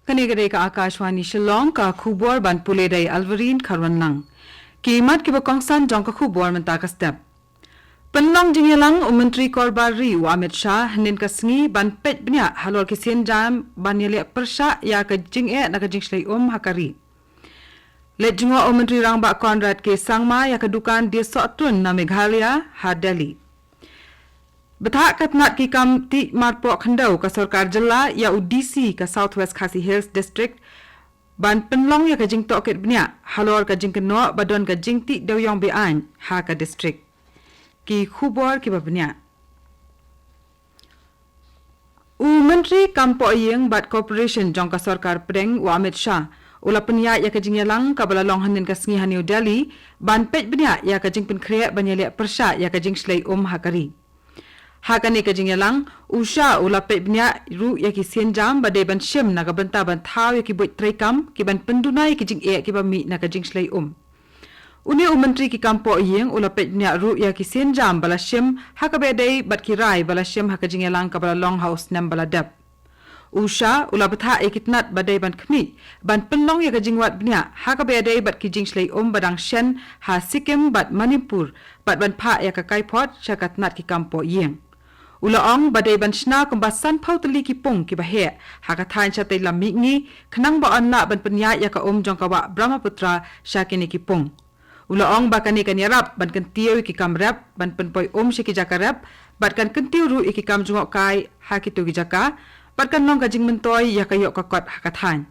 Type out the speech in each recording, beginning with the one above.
Kanigare ka AKASHVANI SHILLONG ka khubor ban puledai Alvarin Kharwanlang. Kimat ki bakongsan jong ka khubor mentaka step. Penlong jingyalang Menteri Korbari wa Amit Shah hanin kasngi ban pet bnya halor kisien jam ban yele persha ya ka jinge na ka jingshlei hakari. Let jungwa Menteri Rangba Conrad ke sangma ya ka dukan dia sotun na Meghalaya ha Delhi. Betak katnat ki kam ti marpok khandau ka sarkar jilla ya UDC ka Southwest Khasi Hills District ban penlong ya ka jing toket bnya halor ka jing keno badon ka jing ti doyong bean ha ka district ki khubor ki babnya Menteri Kampo Yeng Bat Corporation jong ka sarkar Preng wa Amit Shah ula penya ya ka jing yalang ka balalong hanin ka sngi New Delhi ban pet bnya ya ka jing pen kre banyele persha ya ka jing slei hakari Hakani ka jingyalang usha ula pebnya ru ya ki sienjam bade ban shim na ka banta ban thaw ya ki boi trekam ki ban pendunai ki jing e ki ba mi na ka jing slei Uni Menteri ki Kampo Yeng ula pebnya ru ya ki sienjam bala shim haka bede bat ki rai bala shim haka jingyalang ka bala long house nam bala dab Usha ula batha e kitnat bade ban khmi ban penlong ya ka jingwat bnya haka bede bat ki jing slei badang shen ha Sikkim bat Manipur bat ban pha ya ka kaipot syakatnat ki Kampo Yeng Ulaong badai ban shna kumbasan pau teli ki pung ki bahe haka thain cha tai lam ngi khnang ba anna ban penya ya ka jong ka wa Brahmaputra syakini ki pung Ulaong bakani kan yarap ban kan tiu ki kamrap ban penpoi shi ki jakarap bat kan kentiu ru ki kam jungok kai ha ki tu ki jaka bat kan long ka jing mentoi ya ka yok ka kot haka thain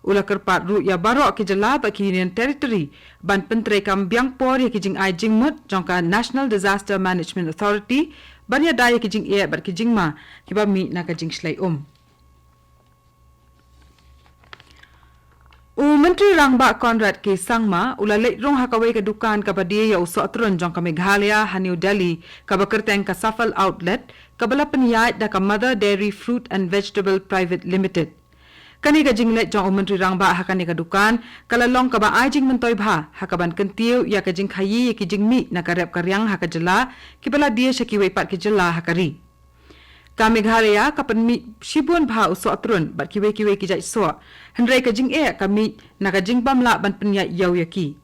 Ula kerpat ru ya barok ki jala ba ki Union Territory ban pentre kam biang por ya ki jing ai jing mut jong ka National Disaster Management Authority ban ya daya ki jing e bar ki jing ma ki ba mi na ka jing slei Menteri Rangba Conrad ke sangma ula leit rong hakawai ka dukan ka badi ya uso atron jong ka Meghalaya ha New Delhi ka bakerteng ka Safal Outlet ka bala peniyat da ka Mother Dairy Fruit and Vegetable Private Limited Kani ka jinglet jong Menteri Rangba hakani ka dukan kalalong ka ba ai jing mentoi bha hakaban kentiu ya ka jing khayi ki jing mi na karep karyang haka jela ki bala dia syaki wepat ki jela hakari ka Meghalaya ka penmi shibun bha uso atrun bat ki we ki jai so hendrai ka jing e ka mi na ka jing bamla ban penya yau yaki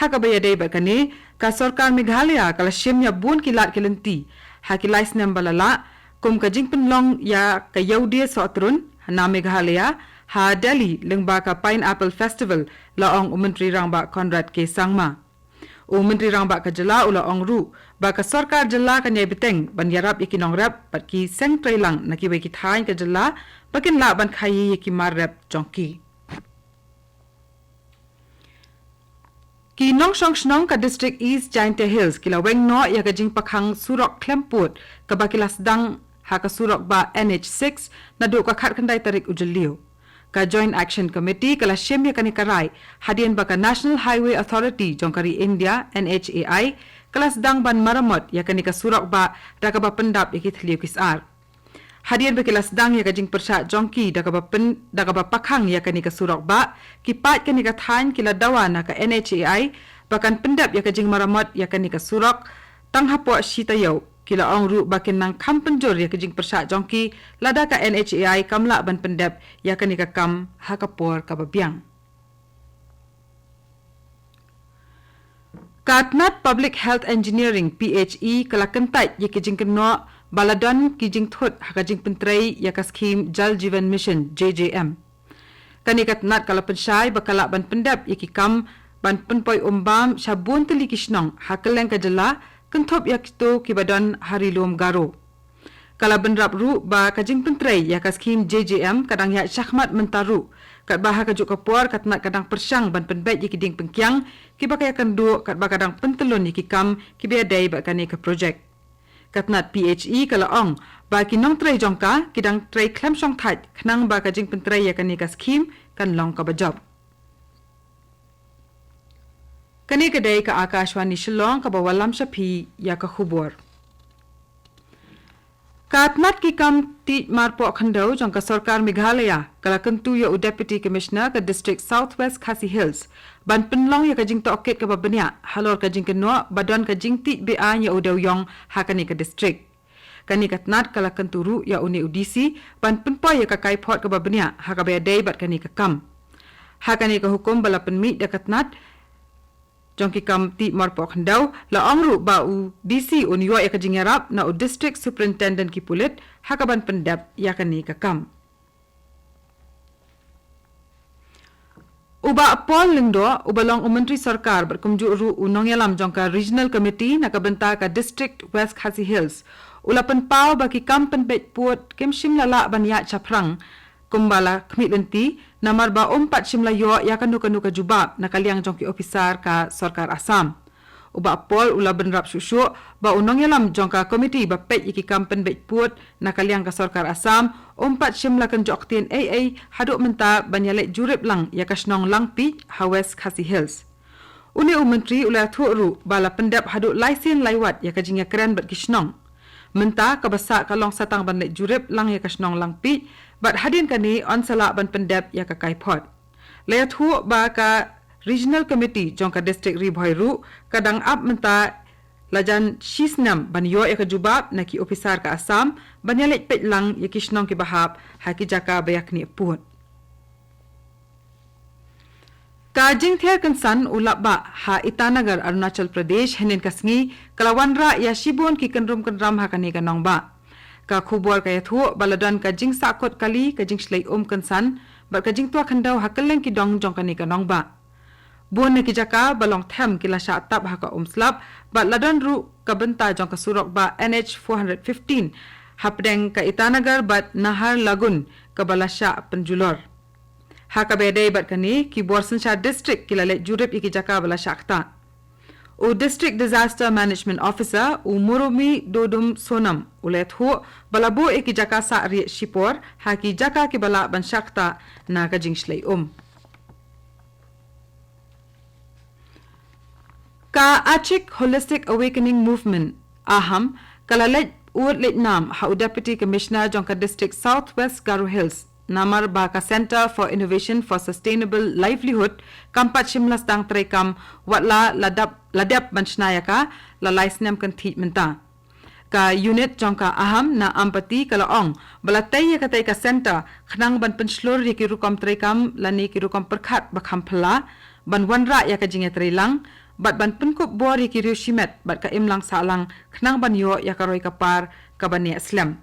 haka ba ya dei ba kani ka sarkar Meghalaya kala shim ya bun ki lat kelenti hakilais nam balala kum ka jing penlong ya ka yau dia so atrun na Meghalaya ha Delhi lengba ka Pineapple Festival laong Menteri Rangba Conrad ke sangma Menteri Rangba ka jela ula ong ru ba ka sarkar jela ka nyai beteng ban yarap ikinong rap pat ki seng trailang na ki we ki thain ka jela bakin la ban khai ki mar rap jongki ki nong shong shnong ka district East Giant Hills kila weng no ya ka jing pakhang surok klemput ka bakilas dang haka surok ba NH6 na do ka khat khandai tarik ujaliu ka Joint Action Committee kala shemya kani karai hadian ba ka National Highway Authority jongkari India NHAI kala sedang ban maramot ya kani ka surok ba daga ba pendap iki thliu kisar hadian ba kala sedang ya ka jing persha jongki daga ba pakhang ya kani ka surok ba kipat kani ka thain kila dawana ka NHAI bakan pendap ya ka jing maramot ya kani ka surok tang hapo shitayau kila ong ru bakin nang kam penjor ya kejing persha jongki lada ka NHAI kamla ban pendep ya kani ka kam hakapor ka babiang Katnat Public Health Engineering PHE kala kentai ya kejing keno baladon kijing thot hakajing pentrei ya ka scheme Jal Jeevan Mission JJM kani katnat kala pensai bakala ban pendep ya ki kam ban penpoi umbam sabun teli kisnong hakeleng ka jela kentop yak to kibadan harilom garo kala benrap ru ba kajing pentrei ya ka scheme JJM kadang ya syahmat mentaru kat bah ka juk kapor katnat kadang persyang ban penbet yiki ding pengkyang ki ba kaya kandu kat ba kadang pentelon yiki kam ki be dai ba kani ka project katnat PHE kala ong ba ki nong trei jongka kidang trei klem song that khnang ba kajing pentrei ya kani ka scheme kan long ka ba job Kani kedai ka AKASHVANI SHILLONG ka bawalam syapi ya ka khubor. Katnat ki kam ti marpo khandau jong ka sarkar Meghalaya kala kentu ya Deputy Commissioner ka District Southwest Khasi Hills ban penlong ya ka jing toket ka babnya halor ka jing keno badon ka jing ti ba ya udaw yong hakani ka district. kani katnat kala kanturu ya une udisi ban penpo ya kakai pot ka babnya hakabe dei bat kani kakam hakani ka hukum bala penmi dekatnat jongki kam ti marpo khandau la amru ba u DC unyo ya kajingarap na u district superintendent ki pulit hakaban pendap ya kani kakam uba Paul Lingdo ubalong Menteri Sarkar berkumju ru unong yalam jongka regional committee nakabenta ka district West Khasi Hills ulapan pau bagi kampen bet puat kem shimlala banya chaprang kumbala kmitlenti namar ba umpat shimla yo ya kanu ka jubab nakaliang jongki officer ka Sarkar Assam uba Paul ula benrap susuk ba unong yalam jongka committee ba pet iki kampen bet puat nakaliang ka Sarkar Assam umpat shimla kan joktin AA haduk menta banyalek jurip lang ya kasnong langpi ha West Khasi Hills uni menteri ula thuru bala pendap haduk laisin laiwat ya kajingya keren bat kisnong menta kabasa kalong satang ban lek jurip lang ya kasnong langpi bat hadin kani on sala ban pendap ya kakai pot layat hu ba ka regional committee jongka district Ribhoiru kadang up menta lajan shisnam ban yo ya kajubab na ki officer ka Assam banyalek pet lang ya kisnong ki bahab haki jaka bayakni put Kajing ther kansan ulap ba ha Itanagar Arunachal Pradesh henin kasngi kalawanra ya shibon ki kanram hakani kanong ba ka khubor ka yathu baladan kajing sakot kali kajing shlai kansan bar kajing tua khandau hakaleng ki dong jongkani kanong ba bon ne ki jaka balong them kila sha tab haka slap ba ladan ru kabenta jongka surok ba NH 415 hapdeng ka Itanagar bat Nahar Lagun ka balasha penjulor hakabede bat kani ki Borsansha district kila le jurip iki jaka balasha akta o district disaster management officer Murumi Dodum Sonam ulet ho balabo iki jaka sa ri shipor haki jaka ki bala ban shakta na kajing shlai Ka Achik Holistic Awakening Movement aham kalalet urlet nam ha Deputy Commissioner jongka district Southwest Garo Hills namar baka Center for Innovation for Sustainable Livelihood kampat shimlas dang trekam watla ladap banshnayaka la laisnem kan menta ka unit jongka aham na ampati kalaong balatay ka tay ka center khnang ban penslor ki rukam trekam lani ki rukam perkhat bakham phala ban wanra ya ka jinge trelang bat ban penkup bori ki rishimet bat ka imlang salang khnang ban yo ya ka roi kapar ka bani aslam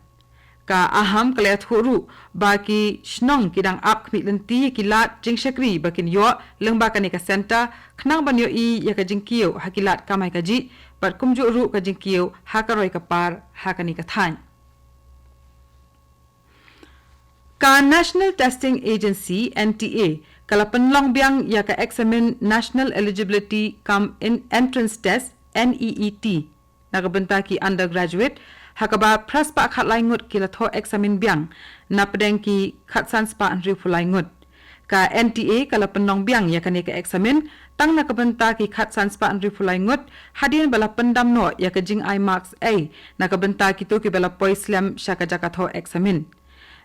ka aham kalet huru baki snong kidang ap kmitlenti kilat jingshakri bakin yo lengba kani ka center khnang ban yo I ya ka jingkiu hakilat kamai kaji bat kumju ru ka jingkiu hakaroi kapar hakani ka than ka National Testing Agency NTA kala penlong biang ya ka examine National Eligibility Come in Entrance Test NEET nakabenta ki undergraduate hakaba praspa khat laingut kila tho examine biang na pedeng ki khat sanspa anri pulaingut ka NTA kala penong biang ya kani ka examine tang nakabenta ki khat sanspa anri pulaingut hadin bala pendam no ya ka jing I marks A nakabenta ki to ki bala poislam shaka jaka tho examine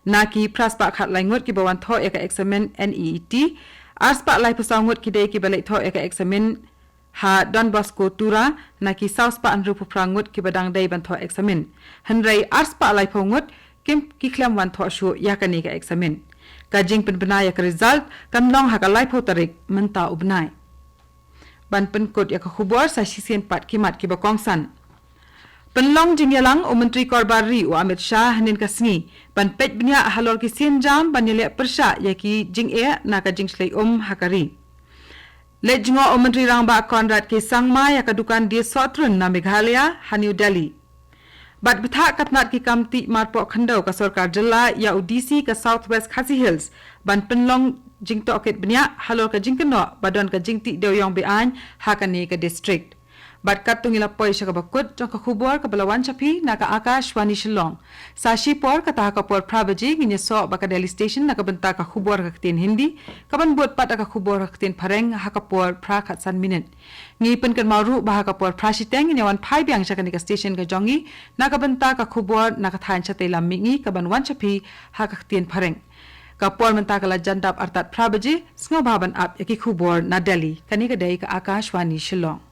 na ki praspa khat laingut ki bawan tho ya ka examine NEET arspa lai pusangut ki de ki bala tho ya ka examine ha Don Bosco Tura na ki sauspa anru prangut ki badang dai ban tho examine hanrei arspa lai pongut kim ki klam wan tho shu ya kani ka examine ka jing pen bana ya ka result kam long ha ka lai pho tarik menta ubnai ban pen kot ya ka khubor sa shisien pat kimat ki bakong san penlong jingyalang Menteri Korbari Amit Shah hanin kasngi ban pet bnya halor ki sinjam ban yele persha ya ki jing e na ka jing slei hakari Lejngo Menteri Rangba Konrad ke Sangma ya kadukan di Sotrun na Meghalaya ha New Delhi. Bat betha katnat ki kamti marpo khandau ka Sarkar Jilla ya UDC ka Southwest Khasi Hills ban penlong jingto oket bnya halor ka jingkeno badon ka jingti deoyong bean ha kani ka district. Bat kat tungila poi shaka bakut jong ka khubor ka balawan chapi na ka AKASHVANI Shillong. Sa shipor ka taha ka por prabaji nginya so baka Delhi station na ka benta ka khubor ka ktin Hindi kaban buat pat ka khubor ka ktin pareng ha ka por pra khat san minute. Ngi pen kan maru bah ka por prashiteng nginya wan phai biang shaka ni ka station ka jongi na ka benta ka khubor na ka than chate lam mingi kaban wan chapi ha ka ktin pareng. Kapor menta kala jandap artat prabaji sngo baban ap yaki khubor na Delhi kani ka dai ka AKASHVANI Shillong.